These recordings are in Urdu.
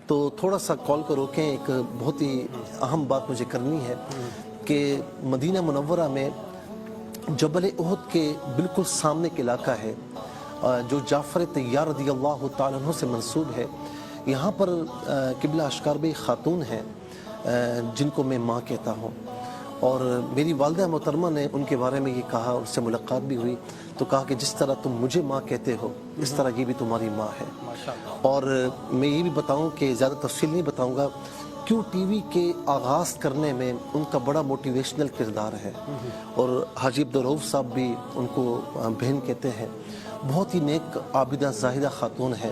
تو تھوڑا سا کال کو روکیں، ایک بہت ہی اہم بات مجھے کرنی ہے کہ مدینہ منورہ میں جبل احد کے بالکل سامنے کے علاقہ ہے جو جعفر طیار رضی اللہ تعالیٰ عنہ سے منسوب ہے. یہاں پر قبلہ اشکار بھائی خاتون ہیں جن کو میں ماں کہتا ہوں، اور میری والدہ محترمہ نے ان کے بارے میں یہ کہا، ان سے ملاقات بھی ہوئی تو کہا کہ جس طرح تم مجھے ماں کہتے ہو اس طرح یہ بھی تمہاری ماں ہے. اور میں یہ بھی بتاؤں کہ زیادہ تفصیل نہیں بتاؤں گا، کیوں ٹی وی کے آغاز کرنے میں ان کا بڑا موٹیویشنل کردار ہے، اور حاجی عبدالرؤف صاحب بھی ان کو بہن کہتے ہیں. بہت ہی نیک عابدہ زاہدہ خاتون ہے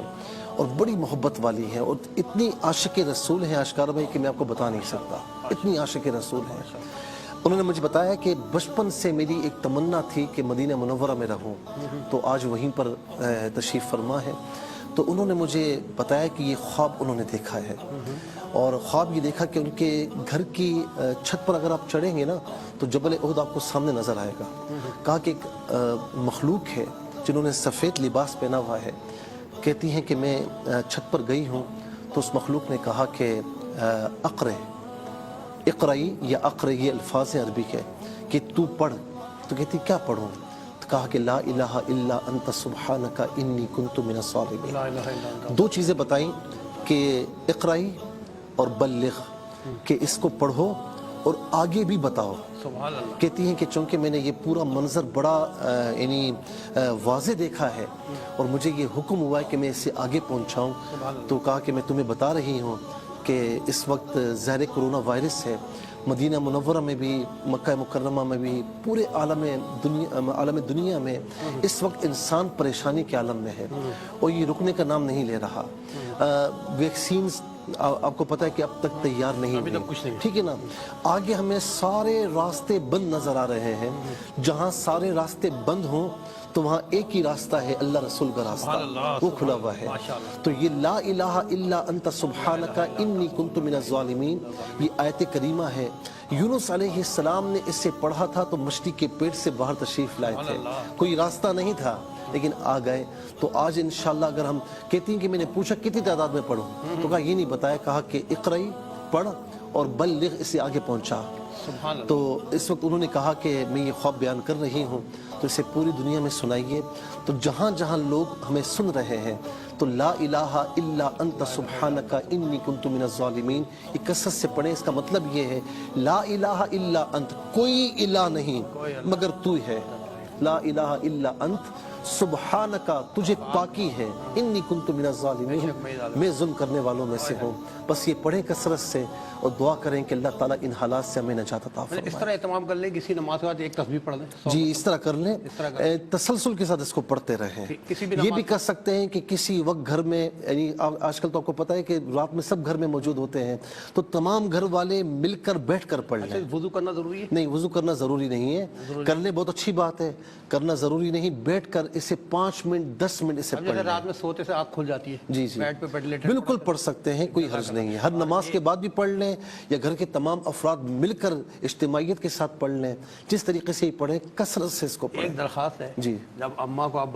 اور بڑی محبت والی ہے، اور اتنی عاشق رسول ہیں اشکار بھائی کہ میں آپ کو بتا نہیں سکتا، اتنی عاشق رسول ہیں. انہوں نے مجھے بتایا کہ بچپن سے میری ایک تمنا تھی کہ مدینہ منورہ میں رہوں، تو آج وہیں پر تشریف فرما ہے. تو انہوں نے مجھے بتایا کہ یہ خواب انہوں نے دیکھا ہے، اور خواب یہ دیکھا کہ ان کے گھر کی چھت پر اگر آپ چڑھیں گے نا تو جبل احد آپ کو سامنے نظر آئے گا. کہا کہ ایک مخلوق ہے جنہوں نے سفید لباس پہنا ہوا ہے، کہتی ہیں کہ میں چھت پر گئی ہوں تو اس مخلوق نے کہا کہ اقرئی یا اقرئی، یہ الفاظ عربی کے کہ تو پڑھ. تو کہتی کیا پڑھوں؟ تو کہا کہ لا الہ الا انت سبحانک انی کنت من الظالمین. دو چیزیں بتائیں کہ اقرئی اور بلغ، کہ اس کو پڑھو اور آگے بھی بتاؤ. کہتی ہیں کہ چونکہ میں نے یہ پورا منظر بڑا یعنی واضح دیکھا ہے اور مجھے یہ حکم ہوا ہے کہ میں اسے آگے پہنچاؤں، تو کہا کہ میں تمہیں بتا رہی ہوں کہ اس وقت زہر کرونا وائرس ہے مدینہ منورہ میں بھی، مکہ مکرمہ میں بھی، پورے عالم دنیا میں اس وقت انسان پریشانی کے عالم میں ہے اور یہ رکنے کا نام نہیں لے رہا. ویکسینز آپ کو پتہ ہے کہ اب تک تیار نہیں ہوئی، ٹھیک ہے نا. آگے ہمیں سارے راستے بند نظر آ رہے ہیں، جہاں سارے راستے بند ہوں تو وہاں ایک ہی راستہ ہے، اللہ رسول کا راستہ، وہ کھلا ہوا ہے. تو یہ لا الہ الا انت سبحانک انی کنت من الظالمین، یہ آیت کریمہ ہے. یونس علیہ السلام نے اس سے پڑھا تھا تو مچھلی کے پیٹ سے باہر تشریف لائے تھے، کوئی راستہ نہیں تھا لیکن آ گئے. تو آج انشاءاللہ اگر ہم کہتی ہیں کہ میں نے پوچھا کتنی تعداد میں پڑھوں تو کہا یہ نہیں بتایا، کہا کہ اقرئی پڑھ اور بلغ اسے آگے پہنچا. تو اس وقت انہوں نے کہا کہ میں یہ خواب بیان کر رہی ہوں تو اسے پوری دنیا میں سنائیے. تو جہاں جہاں لوگ ہمیں سن رہے ہیں تو لا الہ الا انت سبحانک انی کنت من الظالمین یہ کثرت سے پڑھیں. اس کا مطلب یہ ہے لا الہ الا انت، کوئی الہ نہیں مگر تو ہے. لا الہ الا انت سبحانکا، تجھے پاکی ہے، انی کنت من الظالمین، میں ظلم کرنے والوں میں سے ہوں. بس یہ پڑھیں کثرت سے اور دعا کریں کہ اللہ تعالیٰ ان حالات سے ہمیں نجات عطا فرمائے. اس طرح اہتمام کر لیں کسی نماز کے بعد ایک تسبیح پڑھ لیں. جی اس طرح کر لیں، تسلسل کے ساتھ اس کو پڑھتے رہیں. یہ بھی کر سکتے ہیں کہ کسی وقت گھر میں، یعنی آج کل تو آپ کو پتہ ہے کہ رات میں سب گھر میں موجود ہوتے ہیں تو تمام گھر والے مل کر بیٹھ کر پڑھ لیں. وضو کرنا ضروری ہے؟ نہیں، وضو کرنا ضروری نہیں ہے، کر لیں بہت اچھی بات ہے، کرنا ضروری نہیں. بیٹھ کر اسے 5 منٹ 10 منٹ اسے پڑھ لیں. رات میں سوتے سے آنکھ کھل جاتی ہے، جی بیڈ پہ لیٹے بالکل پڑھ سکتے ہیں، کوئی حرج نہیں ہے. ہر نماز کے بعد بھی پڑھ لیں یا گھر کے تمام افراد مل کر اجتماعیت کے ساتھ پڑھ لیں، جس طریقے سے ہی پڑھیں کثرت سے اس کو پڑھیں. ایک درخواست ہے، جی جب اماں کو آپ